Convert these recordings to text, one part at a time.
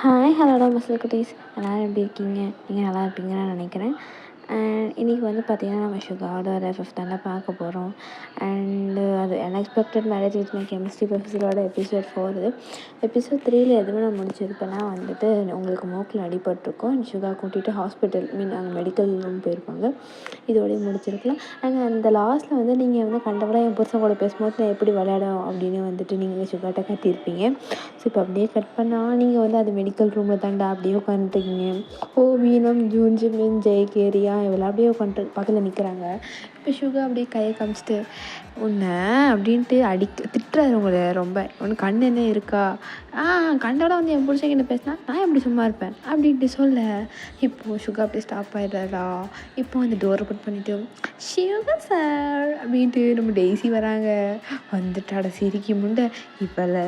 Hi ஹலோடா muscle குட்டீஸ் எல்லோரும் எப்படி இருக்கீங்க? நீங்கள் நல்லா இருப்பீங்கன்னு நான் நினைக்கிறேன். இன்றைக்கி வந்து பார்த்திங்கன்னா நம்ம சுகாவோட ஒரு ஃபிஃப்த் ஸ்டாண்டர்ட் பார்க்க போகிறோம். அது unexpected marriage with my chemistry ப்ரொஃபஸரோட எபிசோட் 4. எபிசோட் 3ல் எதுவுமே நான் முடிச்சிருப்பேன்னா வந்துட்டு உங்களுக்கு மூக்கில் அடிபட்டிருக்கும். சுகா கூட்டிகிட்டு ஹாஸ்பிட்டல் அங்கே மெடிக்கல் ரூம் போயிருப்பாங்க. இதோடய முடிச்சிருக்கலாம். அந்த லாஸ்ட்டில் வந்து நீங்கள் வந்து கண்டபடியாக என் புருஷன் கூட பேசும்போது நான் எப்படி விளையாடும் அப்படின்னு வந்துட்டு நீங்கள் சுகாட்ட கத்திருப்பீங்க. ஸோ இப்போ அப்படியே கட் பண்ணால் நீங்கள் வந்து அது மெடிக்கல் ரூமில் தாண்டா அப்படியே உட்காந்துருக்கீங்க. வீணம் ஜூன்ஜிமின் ஜெயகேரியா இவெல்லாம் அப்படியே உட்காந்துட்டு பக்கத்தில் நிற்கிறாங்க. இப்போ சுகா அப்படியே கையை காமிச்சிட்டு உன்னை அப்படின்ட்டு திட்டுறாரு உங்களை ரொம்ப. உனக்கு கண் என்ன இருக்கா? கண்டோட வந்து என் புருஷன் என்ன பேசினா நான் எப்படி சும்மா இருப்பேன் அப்படின்ட்டு சொல்ல. இப்போது சுகா அப்படியே ஸ்டாப் ஆகிடுறாரா. இப்போ அந்த டோரை புட் பண்ணிவிட்டு சுகா சார் அப்படின்ட்டு நம்ம டெய்ஸி வராங்க. வந்துட்டாட சிரிக்கி முண்டை இப்போல்ல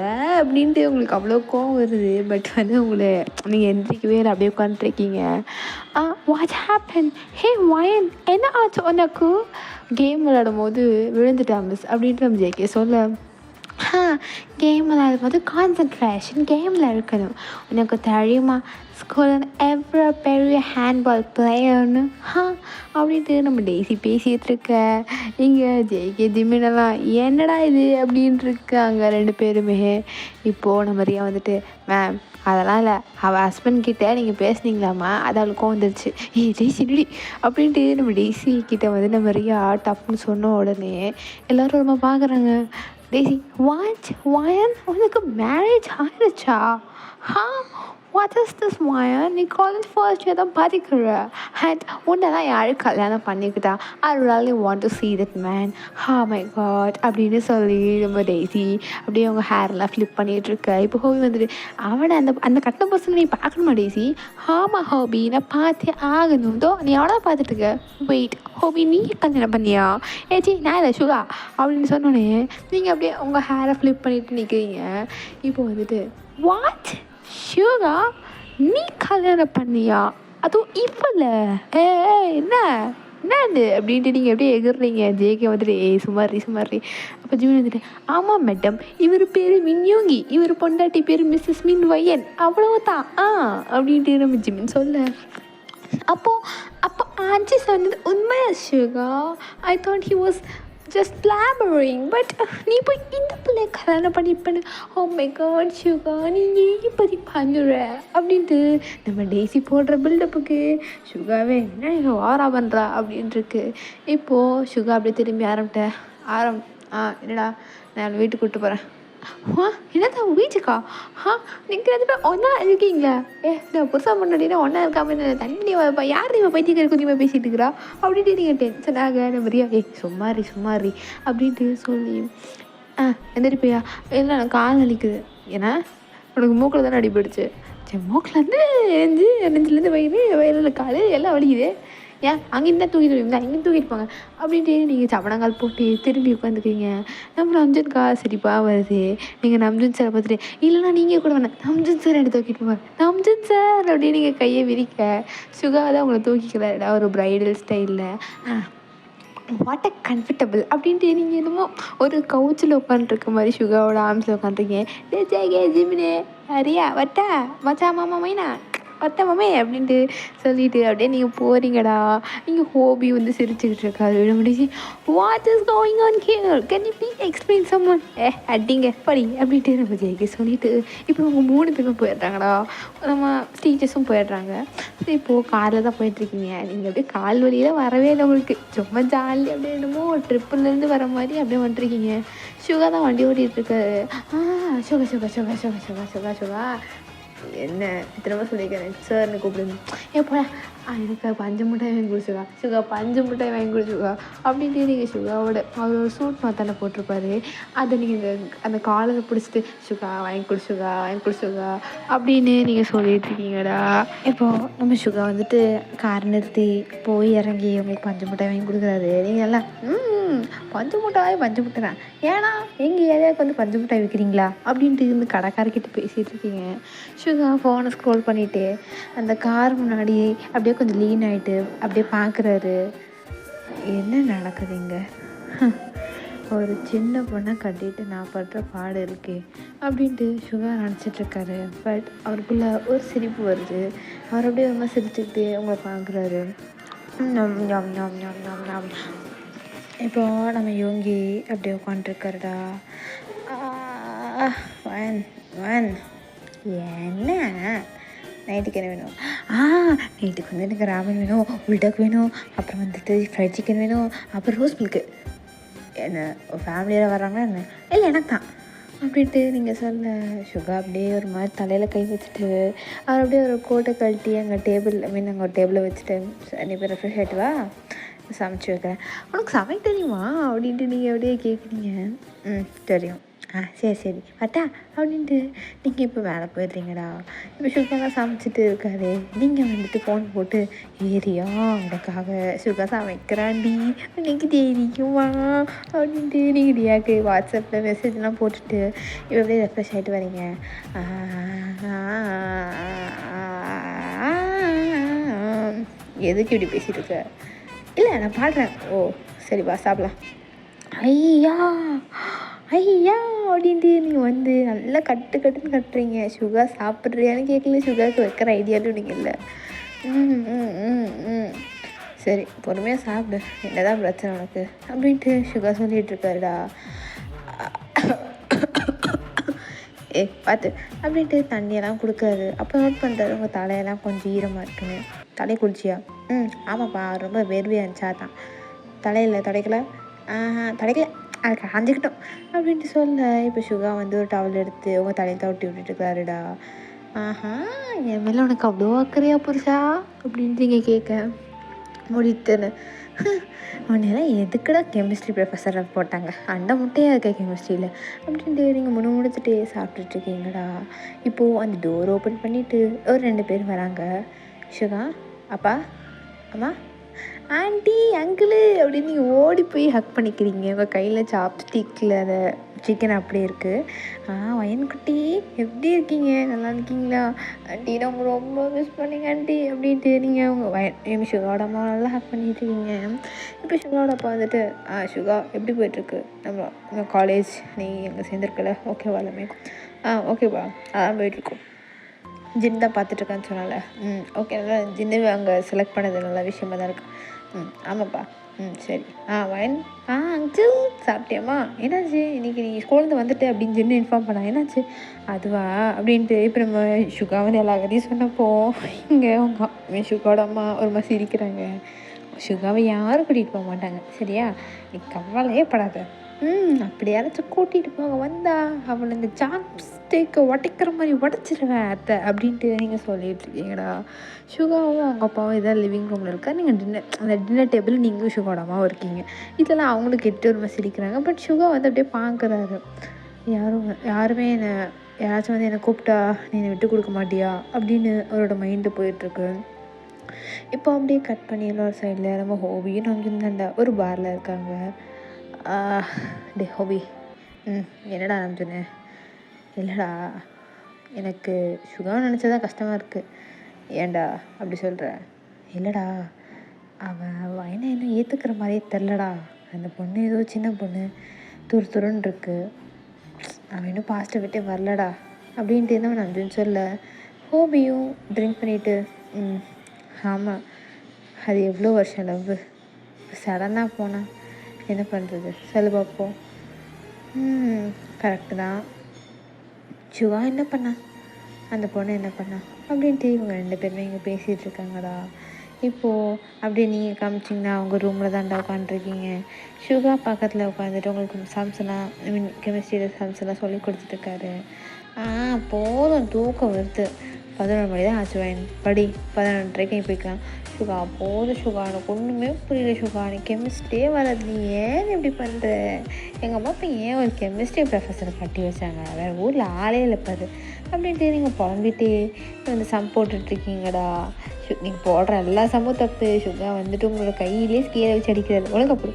அப்படின்ட்டு உங்களுக்கு அவ்வளோ கோவம் வருது. பட் வந்து உங்களை நீங்கள் எந்திரிக்கவே இல்லை, அப்படியே உட்காந்துருக்கீங்க. What happen? ஹே வயன் என்ன ஆச்சு உனக்கு? கேம் விளையாடும் போது விழுந்துட்டான் மிஸ் அப்படின்ட்டு நம்ம ஜேகே சொல்ல. கேம் விளையாடும் போது கான்சன்ட்ரேஷன் கேமில் இருக்கணும். உனக்கு தெரியுமா ஸ்கூலில் எவ்வளோ பெரிய ஹேண்ட்பால் பிளேயர்னு அப்படின்ட்டு நம்ம டெய்ஸி பேசிகிட்டு இருக்க. இங்கே ஜேகே ஜிமினெல்லாம் என்னடா இது அப்படின்ட்டு இருக்காங்க ரெண்டு பேருமே. இப்போது நம்ம ரியா வந்துட்டு மேம் அதெல்லாம் இல்லை, அவள் ஹஸ்பண்ட் கிட்டே நீங்கள் பேசுனீங்களாம்மா அது அவளுக்கும் வந்துருச்சு. டெய்ஸி நடி அப்படின்ட்டு நம்ம டெய்ஸி கிட்டே வந்து நம்ம ரியா டப்புன்னு சொன்ன உடனே எல்லோரும் ரொம்ப பார்க்குறாங்க. டெய்ஸி வாட் வயன் உனக்கு மேரேஜ் ஆயிடுச்சா? What is this Wayne? நீ காலேஜ் ஃபர்ஸ்ட் இயர் தான் படிக்கிற அண்ட் உன்னெல்லாம் யாரும் கல்யாணம் பண்ணிக்கிட்டா? I really want to see that man. My God அப்படின்னு சொல்லி நம்ம டெய்ஸி அப்படியே அவங்க ஹேர்லாம் ஃப்ளிப் பண்ணிகிட்ருக்க. இப்போ ஹோபி வந்துட்டு அவனை அந்த கட்ட பர்சன் நீ பார்க்கணுமா டெய்ஸி? ஆமாம் ஹோபி நான் பார்த்தே ஆகணும். தோ நீ அவ்வளோ பார்த்துட்டுருக்க. வெயிட் ஹோபி நீ கல்யாணம் பண்ணியா? ஏச்சி நான் இல்லை சுகா அப்படின்னு சொன்னோன்னே நீங்கள் அப்படியே உங்கள் ஹேரை ஃப்ளிப் பண்ணிட்டு நிற்கிறீங்க. இப்போ வந்துட்டு வாட் சுகா நீ கல்யாணம் பண்ணியா? அதுவும் இப்போல்ல என்னது அப்படின்ட்டு நீங்கள் எப்படியே எகிர்றீங்க. ஜேகே வந்துட்டு சுமாரி. அப்போ ஜிமின் வந்துட்டு ஆமாம் மேடம், இவர் பேர் மின்யோங்கி, இவர் பொண்டாட்டி பேர் மிஸ்ஸஸ் மின் வையன், அவ்வளவுதான் அப்படின்ட்டு நம்ம ஜிமின் சொல்ல. அப்போ ஆன்ச்சி சொன்னது உண்மையா Suga? I thought he was just blabbering. But நீ போய் இந்த பிள்ளை கல்யாணம் பண்ணிப்பேன்னு மை காட் சுகா நீ ஏன் இப்படி பண்ணுற அப்படின்ட்டு நம்ம டெய்ஸி போடுற பில்டப்புக்கு சுகாவே என்ன வாரா பண்ணுறா அப்படின்ட்டுருக்கு. இப்போது சுகா அப்படியே திரும்பி என்னடா நான் வீட்டுக்கு கூப்பிட்டு போகிறேன். என்னதான் வீட்டுக்கா? நீங்கள் ரெண்டு பேர் ஒன்றா இருக்கீங்களா? நான் புதுசாக முன்னாடினா ஒன்றா இருக்காம தண்ணி யார் இவன் பைத்தியக்கார குதிமா பேசிகிட்டு இருக்கிறா அப்படின்ட்டு நீங்கள் டென்ஷனாக நம்ம ரியா சும்மாரி அப்படின்ட்டு சொல்லி எந்திரிப்பையா இல்லை எனக்கு கால் வலிக்குது. ஏன்னா உனக்கு மூக்கில் தானே அடிபடுச்சு. சரி மூக்கில் நெஞ்சிலேருந்து வயிறில் கால் எல்லாம் வலிக்குது. ஏன் அங்கேருந்து தூக்கிட்டு வருவீங்களா? இங்கேயும் தூக்கிட்டுப்பாங்க அப்படின்ட்டு நீங்கள் சபனங்கால் போட்டு திரும்பி உட்காந்துக்கிறீங்க. நம்ம நம்ஜுன்கா சிரிப்பாக வருது. நீங்கள் நம்ஜுன் சாரை பார்த்துட்டு இல்லைனா நீங்கள் கூட வேணாம் நம்ஜுன் சார் எடுத்து தூக்கிட்டு போவார். நம்ஜுன் சார் அப்படின்னு நீங்கள் கையை விரிக்க சுகா தான் உங்களை தூக்கிக்கலாடா ஒரு ப்ரைடல் ஸ்டைலில். வாட் கம்ஃபர்டபுள் அப்படின்ட்டு நீங்கள் என்னமோ ஒரு கவுச்சில் உட்காந்துருக்க மாதிரி சுகாவோட ஆர்ம்ஸில் உட்காந்துருக்கீங்க. ஜிமினே அரியா வட்டா மச்சா மாமா மைனா பத்தமாமே அப்படின்ட்டு சொல்லிட்டு அப்படியே நீங்கள் போகிறீங்கடா. நீங்கள் ஹோபி வந்து சிரிச்சுக்கிட்டு இருக்காது விட முடிச்சு. What is going on here? Can you please explain summon? அடிங்க படி அப்படின்ட்டு நம்ம ஜெயிக்க சொல்லிட்டு இப்போ அவங்க 3 பேருமே போயிடுறாங்கடா. நம்ம டீச்சர்ஸும் போயிடுறாங்க. இப்போது காரில் தான் போயிட்டுருக்கீங்க. நீங்கள் அப்படியே கால் வழியில் வரவே இல்லை உங்களுக்கு. சும்மா ஜாலி அப்படியே என்னமோ ட்ரிப்புலேருந்து வர மாதிரி அப்படியே வந்துருக்கீங்க. சுகா தான் வண்டி ஓட்டிகிட்ருக்காரு. சுகா என்ன திரும்ப சொல்லிக்கிறேன் சார்னு கூப்பிடுங்க. எப்போ எனக்கு 5 மிட்டாய் வாங்கி கொடுச்சுக்கா சுகா 5 மிட்டாய் வாங்கி கொடுச்சுக்கா அப்படின்ட்டு நீங்கள் சுகாவோட அவர் ஒரு சூட் மாத்தான போட்டிருப்பாரு. அதை நீங்கள் அந்த காலரை பிடிச்சிட்டு சுகா வாங்கி கொடுச்சுக்கா அப்படின்னு நீங்கள் சொல்லிட்டுருக்கீங்கடா. இப்போது நம்ம சுகா வந்துட்டு கார் நிறுத்தி போய் இறங்கி உங்களுக்கு 5 மிட்டாய் வாங்கி கொடுக்குறாரு. நீங்கள் எல்லாம் பஞ்சு முட்டை தான் ஏன்னா எங்கள் ஏரியாவுக்கு வந்து 5 மிட்டாய் விற்கிறீங்களா அப்படின்ட்டு இந்த கடைக்காரர்கிட்ட பேசிகிட்டு இருக்கீங்க. சுகா ஃபோனை ஸ்க்ரோல் பண்ணிவிட்டு அந்த கார் முன்னாடி அப்படியே கொஞ்சம் லீன் ஆகிட்டு அப்படியே பார்க்குறாரு. என்ன நடக்குதுங்க? ஒரு சின்ன பொண்ணை கட்டிட்டு நான் படுற பாடு இருக்கே அப்படின்ட்டு சுகா நினச்சிட்ருக்காரு. பட் அவருக்குள்ள ஒரு சிரிப்பு வருது. அவர் அப்படியே ரொம்ப சிரிச்சுக்கிட்டே அவங்கள பார்க்குறாரு. இப்போ நம்ம யோகி அப்படியே உட்காந்துருக்காருடா. ஒன் ஒன் என்ன நைட்டுக்கு என்ன வேணும்? நைட்டுக்கு வந்து எனக்கு ராமன் வேணும், உல்டாக் வேணும், அப்புறம் வந்துட்டு ஃப்ரைட் சிக்கன் வேணும், அப்புறம் ரோஸ் மில்க்கு. என்ன ஃபேமிலியில் வர்றாங்களா என்ன? இல்லை எனக்கு தான் அப்படின்ட்டு நீங்கள் சொல்ல சுகா அப்படியே ஒரு மாதிரி தலையில் கை வச்சுட்டு அவர் அப்படியே ஒரு கோட்டை கழட்டி அங்கே டேபிள் அங்கே ஒரு டேபிளில் வச்சுட்டு நீ போய் ரெஃப்ரெஷ் ஆகிட்டு வா, சமைச்சு வைக்கிறேன். உனக்கு சமைக்க தெரியுமா அப்படின்ட்டு நீங்கள் அப்படியே கேட்குறீங்க. தெரியும். சரி பட்டா அப்படின்ட்டு நீங்கள் இப்போ வேலை போயிடுறீங்கடா. இப்போ சுகாலாம் சமைச்சிட்டு இருக்காரு. நீங்கள் வந்துட்டு ஃபோன் போட்டு ஏரியா உனக்காக சுகா சமைக்கிறாண்டி எனக்கு தெரியுமா அப்படின்ட்டு நீங்கள் டியாக்கு வாட்ஸ்அப்பில் மெசேஜ்லாம் போட்டுட்டு இப்போ அப்படியே ரெஃப்ரெஷ் ஆகிட்டு வரீங்க. எதுக்கு இப்படி பேசிகிட்டு இருக்க? இல்லை நான் பாடுறேன். ஓ சரிப்பா சாப்பிடலாம். ஐயா அப்படின்ட்டு நீங்கள் வந்து நல்லா கட்டுன்னு கட்டுறீங்க. சுகா சாப்பிட்றியான்னு கேட்கல, சுகாவுக்கு வைக்கிற ஐடியாலும் நீங்கள் இல்லை. சரி பொறுமையாக சாப்பிடு, என்னதான் பிரச்சனை உனக்கு அப்படின்ட்டு சுகா சொல்லிகிட்ருக்காருடா. பார்த்து அப்படின்ட்டு தண்ணியெல்லாம் கொடுக்காரு. அப்போ நோட் பண்ணுறாரு உங்கள் தலையெல்லாம் கொஞ்சம் ஈரமாக இருக்குன்னு. தலை குளிச்சியா? ஆமாப்பா ரொம்ப வேர்வையாக இருந்துச்சா தான். தலையில் துடைக்கல? துடைக்கல, அது காஞ்சிக்கிட்டோம் அப்படின்ட்டு சொல்ல இப்போ சுகா வந்து ஒரு டவல் எடுத்து உங்கள் தலையை தவிட்டி விட்டுட்டுருக்காருடா. என் மேலே உனக்கு அவ்வளோ அக்கறையா புருஷா அப்படின்ட்டு நீங்கள் கேட்க முடித்துன்னு உன்னெல்லாம் எதுக்குடா கெமிஸ்ட்ரி ப்ரொஃபஸரை போட்டாங்க, அண்டை முட்டையாக இருக்க கெமிஸ்ட்ரியில் அப்படின்ட்டு நீங்கள் முடிச்சுட்டே சாப்பிட்டுட்ருக்கீங்கடா. இப்போது அந்த டோர் ஓப்பன் பண்ணிவிட்டு ஒரு 2 பேர் வராங்க. சுகா அப்பா அம்மா ஆண்டி அங்கிளு அப்படின்னு நீங்கள் ஓடி போய் ஹக் பண்ணிக்கிறீங்க. உங்கள் கையில் சாப்ஸ்டிக்கில் அந்த சிக்கன் அப்படியே இருக்குது. வயன்குட்டி எப்படி இருக்கீங்க, நல்லா இருக்கீங்களா ஆண்டி, நான் உங்களை ரொம்ப மிஸ் பண்ணிங்க ஆண்டி அப்படின்ட்டு நீங்கள் உங்கள் சுகாவோட அம்மா நல்லா ஹக் பண்ணிட்டு இருக்கீங்க. இப்போ சுகாவோட அப்பா வந்துட்டு சுகா எப்படி போயிட்டுருக்கு நம்ம காலேஜ், நீ எங்கே சேர்ந்துருக்கல ஓகேவா எல்லாமே? ஓகேவா அதான் போயிட்டுருக்கோம். ஜின் தான் பார்த்துட்ருக்கான்னு சொன்னால. ஓகே நல்லா ஜின்னு அங்கே செலக்ட் பண்ணது நல்ல விஷயமாக தான் இருக்குது. ஆமாப்பா. சரி. வயன் அங்கிள் சாப்பிட்டியாம்மா? என்னாச்சு இன்றைக்கி நீ ஸ்கூல்லேருந்து வந்துட்டு அப்படின்னு ஜின்னு இன்ஃபார்ம் பண்ணா. என்னாச்சு? அதுவா அப்படின்ட்டு இப்போ நம்ம சுகா வந்து எல்லா கதையும் சொன்னப்போ இங்கே அவங்க சுகாவோட அம்மா ஒரு மாதிரி சிரிக்கிறாங்க. சுகாவை யாரும் கூட்டிகிட்டு போக மாட்டாங்க சரியா, நீ கவலையே படாத. அப்படி யாராச்சும் கூட்டிகிட்டு போக வந்தா அவளை இந்த சாப்ஸ்டிக்கை உடைக்கிற மாதிரி உடச்சிருவேன் அத்தை அப்படின்ட்டு நீங்கள் சொல்லிகிட்டு இருக்கீங்கடா. சுகாவும் அவங்க அப்பாவும் இதான் லிவிங் ரூமில் இருக்கா. நீங்கள் அந்த டின்னர் டேபிள் நீங்களும் சுகாடாமாவும் இருக்கீங்க. இதெல்லாம் அவங்களுக்கு எட்டு ஒரு மாதிரி சிரிக்கிறாங்க. பட் சுகா வந்து அப்படியே பார்க்குறாரு. யாருமே என்னை யாராச்சும் வந்து என்னை கூப்பிட்டா நீ என்னை விட்டு கொடுக்க மாட்டியா அப்படின்னு அவரோட மைண்டு போயிட்டுருக்கு. இப்போ அப்படியே கட் பண்ணி இன்னொரு சைடில் நம்ம ஹோபியும் நம்பியிருந்தாண்டா ஒரு பாரில் இருக்காங்க. டே ஹோபி. என்னடா நம்பினேன்? இல்லைடா எனக்கு சுகா நினச்சதான் கஷ்டமாக இருக்குது. ஏன்டா அப்படி சொல்கிற? இல்லைடா அவன் வயனை இன்னும் ஏற்றுக்கிற மாதிரியே தெரிலடா. அந்த பொண்ணு ஏதோ சின்ன பொண்ணு துருன்னு இருக்கு, அவன் இன்னும் பாஸ்ட்டை விட்டே வரலடா அப்படின்ட்டு தான் நம்பின்னு சொல்ல ஹோபியும் ட்ரிங்க் பண்ணிவிட்டு ஆமாம் அது எவ்வளோ வருஷம் லவ், சடனாக போனால் என்ன பண்ணுறது சொல்லு பார்ப்போம். கரெக்டு தான். சுகா என்ன பண்ணா, அந்த பொண்ணு என்ன பண்ணா அப்படின்ட்டு இவங்க 2 பேருமே இங்கே பேசிகிட்டு இருக்காங்கடா. இப்போது அப்படியே நீங்கள் காமிச்சிங்கன்னா அவங்க ரூமில் தான்டா உட்காந்துருக்கீங்க. சுகா பக்கத்தில் உட்காந்துட்டு உங்களுக்கு சம்ஸ்லாம் கெமிஸ்ட்ரியில் சம்ஸ்லாம் சொல்லி கொடுத்துட்ருக்காரு. போதும் தூக்கம் வருது, 11 மணி தான் ஆச்சு, வயன் படி 11:30 போய்க்கலாம். சுகா போதும் சுகா, எனக்கு ஒன்றுமே புரியல சுகா, எனக்கு கெமிஸ்ட்ரியே வராது, நீ ஏன் இப்படி பண்ணுற? எங்கள் அம்மா இப்போ ஏன் ஒரு கெமிஸ்ட்ரி ப்ரொஃபஸரை கட்டி வச்சாங்க, வேறு ஊரில் ஆளே இல்லை பாரு அப்படின்ட்டு நீங்கள் புலம்பிட்டே வந்து சம் போட்டுட்ருக்கீங்கடா. நீங்கள் போடுற எல்லா சம்மும் தப்பு. சுகா வந்துட்டு உங்களோட கையிலே ஸ்கேலை வச்சு அடிக்கிறாரு. உனக்கு அப்படி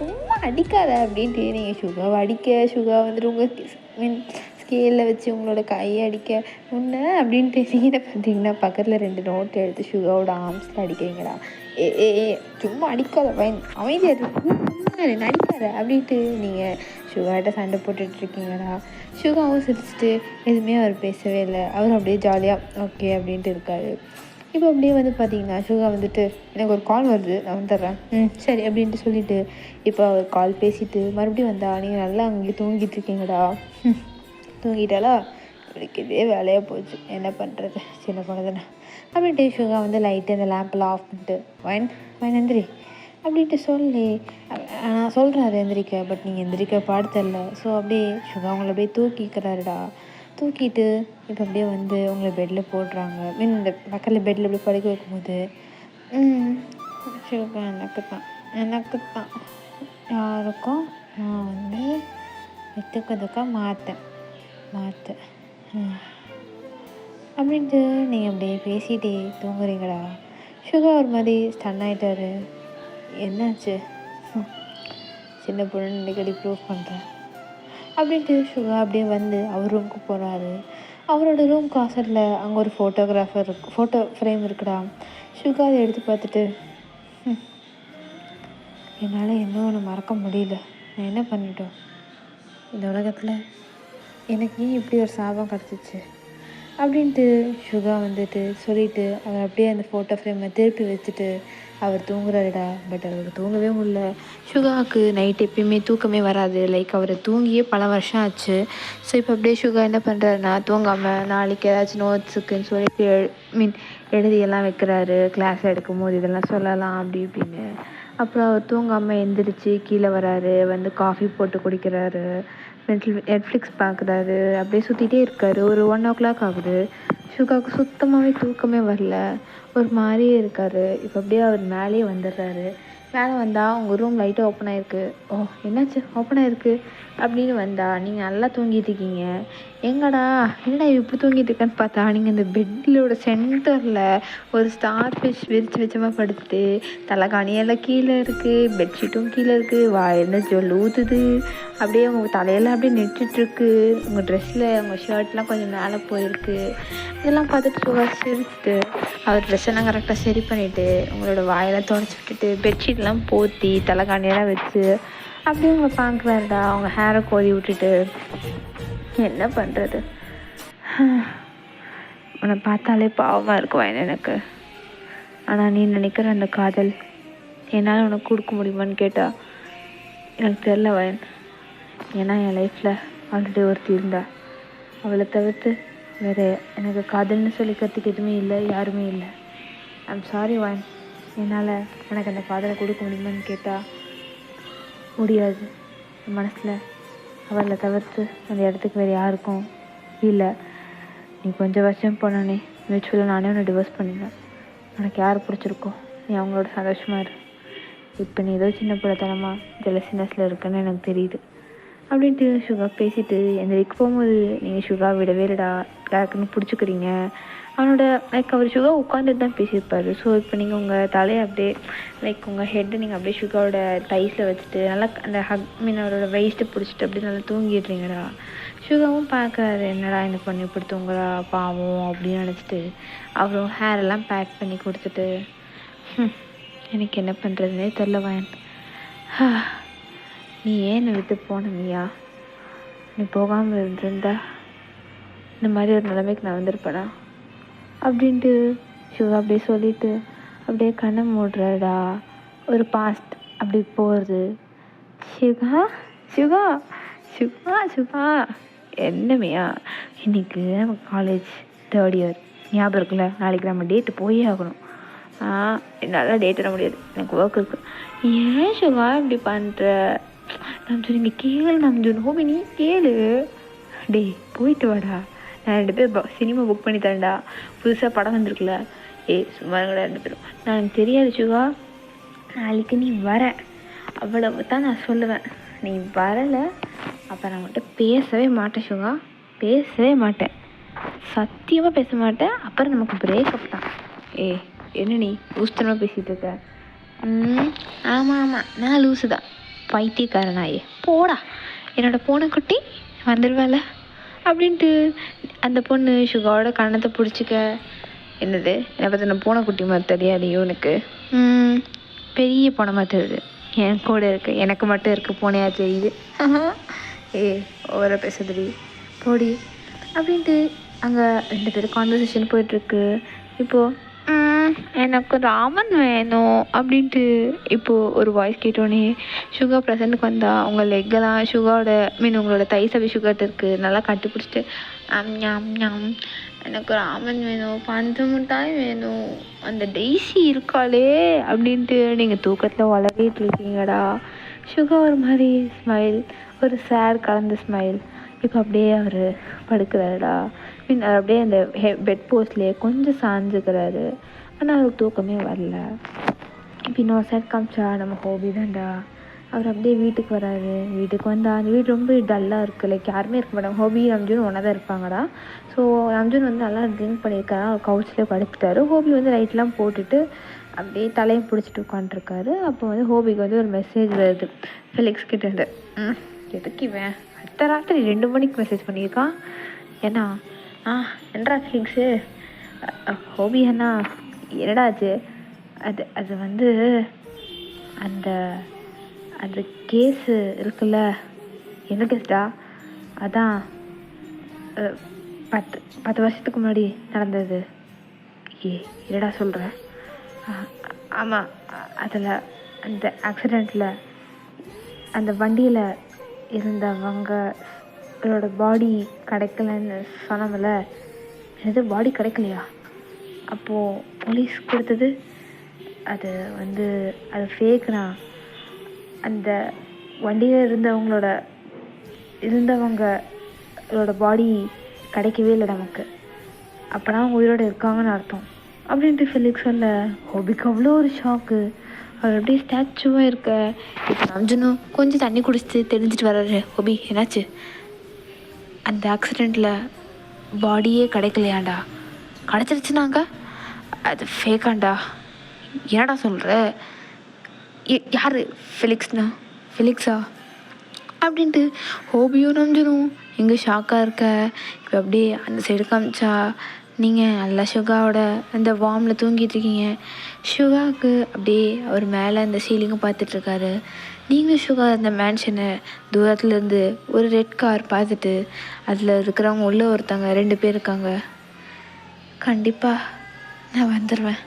சும்மா அடிக்காத அப்படின்ட்டு நீங்கள் சுகாவை அடிக்க, சுகா வந்துட்டு உங்கள் ஸ்கேலில் வச்சு உங்களோட கையை அடிக்க முன்ன அப்படின்ட்டு நீங்கள் பார்த்தீங்கன்னா பக்கத்தில் 2 நோட்டு எடுத்து சுகாவோட ஆர்ம்ஸில் அடிக்கிறீங்கடா. சும்மா அடிக்காத பயன் அமைதியாக இருக்கு. தூங்காரு நடிக்காரு அப்படின்ட்டு நீங்கள் சுகாட்ட சண்டை போட்டுட்ருக்கீங்கடா. சுகாவும் சிரிச்சிட்டு எதுவுமே அவர் பேசவே இல்லை. அவர் அப்படியே ஜாலியாக ஓகே அப்படின்ட்டு இருக்காரு. இப்போ அப்படியே வந்து பார்த்தீங்கன்னா சுகா வந்துட்டு எனக்கு ஒரு கால் வருது, நான் வந்துடுறேன், சரி அப்படின்ட்டு சொல்லிவிட்டு இப்போ அவர் கால் பேசிவிட்டு மறுபடியும் வந்தா நீங்கள் நல்லா அங்கேயே தூங்கிட்டு இருக்கீங்கடா. தூங்கிட்டாலா, இவளுக்கு இதே வேலையாக போச்சு, என்ன பண்ணுறது, சின்ன பொண்ணு தானே அப்படின்ட்டு சுகா வந்து லைட்டு அந்த லேம்பெல்லாம் ஆஃப் பண்ணிட்டு வைன் வைன் எந்திரி அப்படின்ட்டு சொல்லி நான் சொல்கிறேன் எந்திரிக்க, பட் நீங்கள் எந்திரிக்க பாடுத்தரல. ஸோ அப்படியே சுகா அவங்கள அப்படியே தூக்கிக்கிறாருடா. தூக்கிட்டு இப்போ அப்படியே வந்து உங்களை பெட்டில் போடுறாங்க. இந்த பக்கத்தில் பெட்டில் இப்படி படுக்க வைக்கும்போது சுகா எனக்கு தான் யாருக்கும் நான் வந்து வித்துக்கிறதுக்கா மாற்றேன் அப்படின்ட்டு நீங்கள் அப்படியே பேசிகிட்டே தூங்குறீங்களா. சுகா ஒரு மாதிரி ஸ்டன் ஆகிட்டாரு. என்னாச்சு, சின்ன பொண்ணு அடிக்கடி ப்ரூவ் பண்ணுறேன் அப்படின்ட்டு சுகா அப்படியே வந்து அவர் ரூமுக்கு போகிறாரு. அவரோட ரூம் காசரில் அங்கே ஒரு ஃபோட்டோ ஃப்ரேம் இருக்குடா. சுகா அதை எடுத்து பார்த்துட்டு என்னால் இன்னும் ஒன்று மறக்க முடியல, நான் என்ன பண்ணிட்டோம், இந்த உலகத்தில் எனக்கு ஏன் இப்படி ஒரு சாபம் கிடச்சிச்சு அப்படின்ட்டு சுகா வந்துட்டு சொல்லிவிட்டு அவர் அப்படியே அந்த ஃபோட்டோ ஃப்ரேமை திருப்பி வச்சுட்டு அவர் தூங்குறாருடா. பட் அவருக்கு தூங்கவே முடியல. சுகாவுக்கு நைட் எப்பயுமே தூக்கமே வராது. லைக் அவர் தூங்கியே பல வருஷம் ஆச்சு. ஸோ இப்போ அப்படியே சுகா என்ன பண்ணுறாருன்னா தூங்காமல் நாளைக்கு ஏதாச்சும் நோட்ஸுக்குன்னு சொல்லிட்டு எழுதியெல்லாம் வைக்கிறாரு. கிளாஸ் எடுக்கும் போது இதெல்லாம் சொல்லலாம் அப்படி இப்படின்னு. அப்புறம் அவர் தூங்காமல் எந்திரிச்சு கீழே வராரு, வந்து காஃபி போட்டு குடிக்கிறாரு, நெட்ஃப்ளிக்ஸ் பார்க்குறாரு, அப்படியே சுற்றிட்டே இருக்காரு. ஒரு 1 o'clock ஆகுது. சுகாவுக்கு சுத்தமாகவே தூக்கமே வரல, ஒரு மாதிரியே இருக்கார். இப்போ அப்படியே அவர் மேலேயே வந்துடுறாரு. மேலே வந்தால் உங்கள் ரூம் லைட்டாக ஓப்பன் ஆகிருக்கு. ஓ என்னாச்சு ஓப்பன் ஆகிருக்கு அப்படின்னு வந்தால் நீங்கள் நல்லா தூங்கிட்டு இருக்கீங்க. என்னடா இப்படி தூங்கிட்டு இருக்கேன்னு பார்த்தா நீங்கள் இந்த பெட்டிலோட சென்டரில் ஒரு ஸ்டார் ஃபிஷ் விரிச்சு வச்சமாக படுத்துட்டு தலைகாணியெல்லாம் கீழே இருக்குது, பெட்ஷீட்டும் கீழே இருக்குது, வாயில ஜொல் ஊற்றுது, அப்படியே உங்கள் தலையெல்லாம் அப்படியே நெட்டுட்ருக்கு, உங்கள் ட்ரெஸ்ஸில் உங்கள் ஷர்ட்லாம் கொஞ்சம் மேலே போயிருக்கு. இதெல்லாம் பார்த்துட்டு சுகா சிரிச்சுட்டு அவர் ட்ரெஸ்ஸெல்லாம் கரெக்டாக சரி பண்ணிவிட்டு உங்களோட வாயெல்லாம் துடைச்சி விட்டுட்டு பெட்ஷீட்லாம் போற்றி தலைகாணியெல்லாம் வச்சு அப்படியே உங்களை பார்க்குறாருடா. அவங்க ஹேரை கோதி விட்டுட்டு என்ன பண்ணுறது, உன்னை பார்த்தாலே பாவமாக இருக்குவான் எனக்கு. ஆனால் நீ நினைக்கிற அந்த காதல் என்னால் உனக்கு கொடுக்க முடியுமான்னு கேட்டால் எனக்கு தெரில வயன். ஏன்னா என் லைஃப்பில் ஆல்ரெடி ஒருத்தி இருந்தா, அவளை தவிர்த்து வேறு எனக்கு காதல்னு சொல்லிக்கிறதுக்கு எதுவுமே இல்லை, யாருமே இல்லை. ஐம் சாரி வயன், என்னால் எனக்கு அந்த காதலை கொடுக்க முடியுமான்னு கேட்டால் முடியாது. என் மனசில் அவளை தவிர்த்து அந்த இடத்துக்கு வேறு யாருக்கும் இல்லை. நீ கொஞ்சம் வருஷம் போனானே மியூச்சுவலாக நானே உன்னை டிவோர்ஸ் பண்ணிடுவேன். உனக்கு யார் பிடிச்சிருக்கோ நீ அவங்களோட சந்தோஷமாக இரு. இப்போ நீ ஏதோ சின்ன பிள்ளைத்தனமாக ஜெலசினஸில் இருக்குன்னு எனக்கு தெரியுது அப்படின்ட்டு சுகா பேசிட்டு எந்திரிக்கு போகும்போது நீங்கள் சுகா விடவே இல்லைடா, யாருக்குன்னு பிடிச்சிக்கிறீங்க. அவனோட லைக் அவர் சுகா உட்காந்துட்டு தான் பேசியிருப்பார். ஸோ இப்போ நீங்கள் உங்கள் தலையை அப்படியே லைக் உங்கள் ஹெட்டை நீங்கள் அப்படியே சுகாவோட டைஸில் வச்சுட்டு நல்லா அந்த அவரோட வெயிஸ்ட்டை பிடிச்சிட்டு அப்படியே நல்லா தூங்கிடுறீங்கடா. சுகாவும் பார்க்குறாரு, என்னடா இந்த பொண்ணு இப்படி தூங்குறா பாவம் அப்படின்னு நினச்சிட்டு அவரும் ஹேரெல்லாம் பேக் பண்ணி கொடுத்துட்டு எனக்கு என்ன பண்ணுறதுனே தெரில வயன், நீ ஏன் விட்டு போனியா, நீ போகாமல் இருந்திருந்தா இந்த மாதிரி ஒரு நிலைமைக்கு நான் வந்திருப்பேனா அப்படின்ட்டு சுகா அப்படியே சொல்லிட்டு அப்படியே கண்ணை மூடுறாடா. ஒரு பாஸ்ட் அப்படி போகிறது. சுகா சுகா சுகா சுகா என்னமையா, இன்றைக்கி நம்ம காலேஜ் 3rd year ஞாபகம் இருக்குல்ல, நாளைக்கு நம்ம டேட்டு போயே ஆகணும். என்னால் டேட் வர முடியாது, எனக்கு ஒர்க் இருக்குது. ஏன் சுகா இப்படி பண்ணுற, நம்ம நீங்கள் கேளு, நம்ம ஹோபி நீ கேளு. டே போயிட்டு வாடா, நான் 2 பேர் சினிமா புக் பண்ணி தரேன்டா, புதுசாக படம் வந்திருக்குல்ல. சும்மா இருங்கடா 2 பேரும். நான் எனக்கு தெரியாது சுகா, நாளைக்கு நீ வர அவ்வளவு தான் நான் சொல்லுவேன். நீ வரலை அப்போ நான் உன்கிட்ட பேசவே மாட்டேன் சுகா, பேசவே மாட்டேன், சத்தியமாக பேச மாட்டேன். அப்புறம் நமக்கு பிரேக்கப் தான். என்ன நீ லூசுத்தனமாக பேசிகிட்டு இருக்க? ஆமாம் நான் லூசு தான், பைத்தியக்காரனாயே போடா, என்னோட பூனைக்குட்டி வந்துடுவேல அப்படின்ட்டு அந்த பொண்ணு சுகாவோட கண்ணத்தை பிடிச்சிக்க. என்னது என்னை பற்றி நான் பூனைக்குட்டி மாதிரி தெரியாதையோ உனக்கு? பெரிய பூனை மாதிரி தெரியுது, என் கூட இருக்குது, எனக்கு மட்டும் இருக்குது பூனையா தெரியுது. ஏ ஓவராக பேசுதுடி போடி அப்படின்ட்டு அங்கே 2 பேரும் கான்வர்சேஷன் போயிட்டுருக்கு. இப்போது எனக்கு ராமன் வேணும் அப்படின்ட்டு இப்போது ஒரு வாய்ஸ் கேட்டோன்னே சுகா ப்ரெசண்ட்டுக்கு வந்தா அவங்க லெக்கெல்லாம் சுகாவோட உங்களோட தைசவி சுகர்ட்டு இருக்குது நல்லா கட்டிப்பிடிச்சிட்டு ஞாம் ஞாம் எனக்கு ராமன் வேணும், பஞ்சு மிட்டாய் வேணும், அந்த டெய்ஸி இருக்காளே அப்படின்ட்டு நீங்கள் தூக்கத்தில் உளறிட்டு இருக்கீங்கடா. சுகா ஒரு மாதிரி ஸ்மைல், ஒரு சேட் கலந்த ஸ்மைல். இப்போ அப்படியே அவர் படுக்கிறாருடா. அவர் அப்படியே அந்த பெட் போஸ்ட்லேயே கொஞ்சம் சாஞ்சுக்கிறாரு. ஆனால் அவருக்கு தூக்கமே வரல. இப்போ இன்னொரு சைட் காமிச்சா நம்ம ஹோபி தான்டா. அவர் அப்படியே வீட்டுக்கு வராரு. வீட்டுக்கு வந்தால் அந்த வீடு ரொம்ப டல்லாக இருக்குது, லைக் யாருமே இருக்க மாட்டாங்க. ஹோபி ரம்ஜூன் ஒன்றா தான் இருப்பாங்கடா. ஸோ ரம்ஜூன் வந்து நல்லா ட்ரிங்க் பண்ணியிருக்காரு, அவர் கவுச்சிலே படுத்துட்டாரு. ஹோபி வந்து லைட்லாம் போட்டுட்டு அப்படியே தலையும் பிடிச்சிட்டு உட்காந்துருக்காரு. அப்போ வந்து ஹோபிக்கு வந்து ஒரு மெசேஜ் வருது ஃபெலிக்ஸ் கிட்டேருந்து. எதுக்கு இவன் அடுத்த ராத்திரி 2 மணிக்கு மெசேஜ் பண்ணியிருக்கான்? ஏன்னா என்னடா ஃபெலிக்ஸு? ஹோபி அண்ணா என்னடாச்சு? அது வந்து அந்த அந்த கேஸு இருக்குல்ல. என்ன கேஸ்டா? அதான் 10 வருஷத்துக்கு முன்னாடி நடந்தது. என்னடா சொல்கிற? ஆமாம், அதில் அந்த ஆக்சிடெண்ட்டில் அந்த வண்டியில் இருந்தவங்களோட பாடி கிடைக்கலன்னு சொன்னோம்ல. எது பாடி கிடைக்கலையா? அப்போது போலீஸ் கொடுத்தது அது வந்து அது ஃபேக்னா. அந்த வண்டியில் இருந்தவங்களோட பாடி கிடைக்கவே இல்லை நமக்கு. அப்போனா அவங்க உயிரோடு இருக்காங்கன்னு அர்த்தம் அப்படின்ட்டு ஃபெலிக்ஸ் சொல்ல ஹோபிக்கு அவ்வளோ ஒரு ஷாக்கு. அவர் அப்படியே ஸ்டாச்சுவாக இருக்க. இப்போ ரம்ஜனும் கொஞ்சம் தண்ணி குடிச்சிட்டு தெரிஞ்சிட்டு வர்றாரு. ஹோபி என்னாச்சு? அந்த ஆக்சிடெண்ட்டில் பாடியே கிடைக்கலையாண்டா. கிடச்சிருச்சுனாங்க அது ஃபேக்காண்டா. என்னடா சொல்கிற? யார்? ஃபெலிக்ஸா அப்படின்ட்டு ஹோபியும் ரம்ஜனும் எங்கே ஷாக்காக இருக்க. இப்போ அப்படியே அந்த சைடு காமிச்சா நீங்கள் நல்லா சுகாவோட அந்த வார்மில் தூங்கிட்டு இருக்கீங்க. சுகாவுக்கு அப்படியே அவர் மேலே அந்த சீலிங்கை பார்த்துட்ருக்காரு. நீங்களும் சுகா அந்த மேன்ஷனை தூரத்துலேருந்து ஒரு ரெட் கார் பார்த்துட்டு அதில் இருக்கிறவங்க உள்ளே ஒருத்தங்க 2 பேர் இருக்காங்க. கண்டிப்பாக நான் வந்துடுவேன்,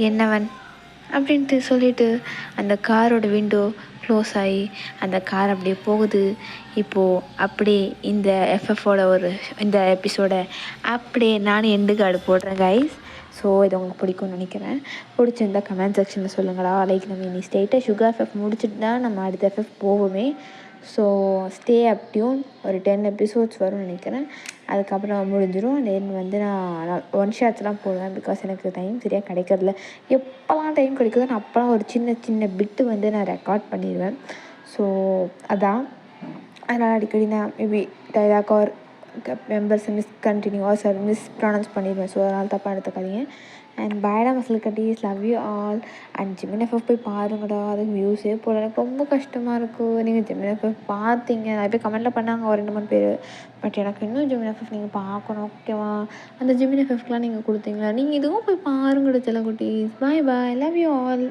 என்னவன் அப்படின்ட்டு சொல்லிவிட்டு அந்த காரோட விண்டோ க்ளோஸ் ஆகி அந்த கார் அப்படியே போகுது. இப்போது அப்படியே இந்த எஃப்எஃபோட இந்த எபிசோடை அப்படியே நான் எண்டு கார்டு போடுறேன் கைஸ். ஸோ இது உங்களுக்கு பிடிக்கும்னு நினைக்கிறேன். பிடிச்சிருந்தா கமெண்ட் செக்ஷனில் சொல்லுங்களா. லைக் நம்ம இனி ஸ்டேட்டாக சுகர் எஃப்எஃப் முடிச்சுட்டு தான் நம்ம அடுத்த எஃப்எஃப் போவோமே. ஸோ ஸ்டே அப் டியூன். ஒரு 10 எபிசோட்ஸ் வரும்னு நினைக்கிறேன். அதுக்கப்புறம் முடிஞ்சிடும். தென் வந்து நான் ஒன் ஷாட்ஸ்லாம் போடுவேன். பிகாஸ் எனக்கு டைம் சரியாக கிடைக்கிறதில்ல. எப்போல்லாம் டைம் கிடைக்குதோ நான் அப்போல்லாம் ஒரு சின்ன பிட்டு வந்து நான் ரெக்கார்ட் பண்ணிடுவேன். ஸோ அதான், அதனால் அடிக்கடி நான் மேபி டைலாக் ஆர் மெம்பர்ஸை மிஸ்ப்ரொனவுன்ஸ் பண்ணிடுவேன். ஸோ அதனால் தப்பாக எடுத்துக்காதீங்க. அண்ட் பாய்டா muscle cuties, love you all. And Jimin FF போய் பாருங்கடா. அதுக்கு வியூஸே போடல, எனக்கு ரொம்ப கஷ்டமாக இருக்கும். நீங்கள் ஜிமின் எஃப்எஃப் பார்த்தீங்க, நிறைய பேர் கமெண்ட்டில் பண்ணாங்க, ஒரு 2-3 பேர். பட் எனக்கு இன்னும் ஜிமின் எஃப்எஃப் நீங்கள் பார்க்கணும், ஓகேவா? அந்த ஜிமின் எஃப்எஃப்லாம் நீங்கள் கொடுத்தீங்களா? நீங்கள் இதுவும் போய் பாருங்கடா செல்லக்குட்டீஸ். பாய் பாய், லவ் யூ ஆல்.